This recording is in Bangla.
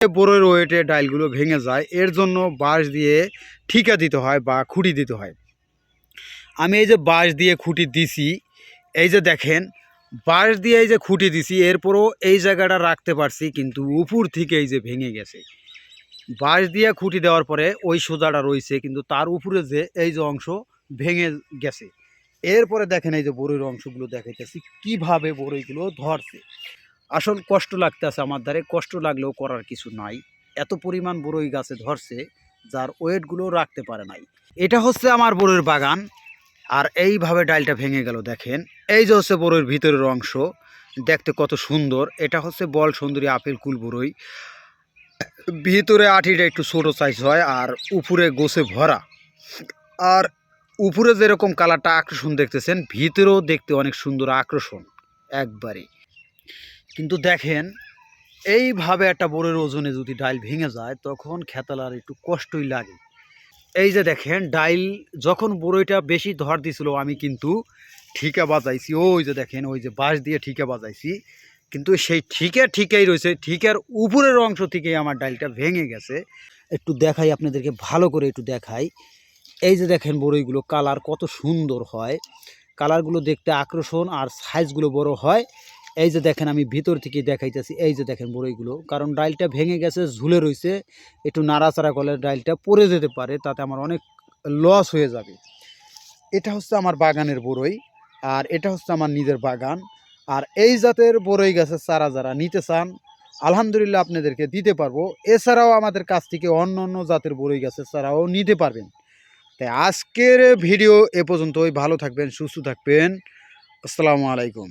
বড়ইর ওয়েটে ডালগুলো ভেঙে যায়, এর জন্য বাঁশ দিয়ে ঠিকা দিতে হয় বা খুঁটি দিতে হয়। আমি এই যে বাঁশ দিয়ে খুঁটি দিছি, এই যে দেখেন বাঁশ দিয়ে এই যে খুঁটি দিছি, এরপরও এই জায়গাটা রাখতে পারছি, কিন্তু উপর থেকে এই যে ভেঙে গেছে। বাঁশ দিয়ে খুঁটি দেওয়ার পরে ওই সোজাটা রয়েছে, কিন্তু তার উপরে যে এই যে অংশ ভেঙে গেছে। এরপরে দেখেন এই যে বড়ইর অংশগুলো দেখাইতেছি কিভাবে বড়ইগুলো ধরছে। আসল কষ্ট লাগতেছে আমার দ্বারে, কষ্ট লাগলেও করার কিছু নাই। এত পরিমাণ বড়ই গাছে ধরছে যার ওয়েটগুলো রাখতে পারে নাই। এটা হচ্ছে আমার বড়ইর বাগান, আর এইভাবে ডালটা ভেঙে গেল। দেখেন এই যে হচ্ছে বড়ইর ভিতরের অংশ, দেখতে কত সুন্দর। এটা হচ্ছে বল সুন্দরী আপেল কুল বড়ই। ভিতরে আঠিটা একটু ছোট সাইজ হয় আর উপরে গোছে ভরা। আর উপরে যেরকম কালারটা আকর্ষণ দেখতেছেন, ভিতরেও দেখতে অনেক সুন্দর আকর্ষণ একবারে। কিন্তু দেখেন এইভাবে একটা বড়ের ওজনে যদি ডাইল ভেঙে যায় তখন খেতালার একটু কষ্টই লাগে। এই যে দেখেন ডাইল যখন বড়ইটা বেশি ধর দিছিল, আমি কিন্তু ঠিকা বাজাইছি। ওই যে দেখেন ওই যে বাঁশ দিয়ে ঠিকা বাজাইছি, কিন্তু সেই ঠিকাই রয়েছে, ঠিকার উপরের অংশ থেকেই আমার ডাইলটা ভেঙে গেছে। একটু দেখাই আপনাদেরকে, ভালো করে একটু দেখাই। এই যে দেখেন বড়ইগুলো কালার কত সুন্দর হয়, কালারগুলো দেখতে আকর্ষণ আর সাইজগুলো বড় হয়। এই যে দেখেন আমি ভিতর থেকে দেখাইতেছি, এই যে দেখেন বড়ইগুলো, কারণ ডাইলটা ভেঙে গেছে, ঝুলে রয়েছে, একটু নাড়াচাড়া করলে ডাইলটা পড়ে যেতে পারে, তাতে আমার অনেক লস হয়ে যাবে। এটা হচ্ছে আমার বাগানের বড়ই, আর এটা হচ্ছে আমার নিজের বাগান। আর এই জাতের বড়ই গাছের চারা যারা নিতে চান, আলহামদুলিল্লাহ আপনাদেরকে দিতে পারবো। এছাড়াও আমাদের কাছ থেকে অন্য অন্য জাতের বড়ই গাছের চারাও নিতে পারবেন। তাই আজকের ভিডিও এ পর্যন্তই। ভালো থাকবেন, সুস্থ থাকবেন। আসসালামু আলাইকুম।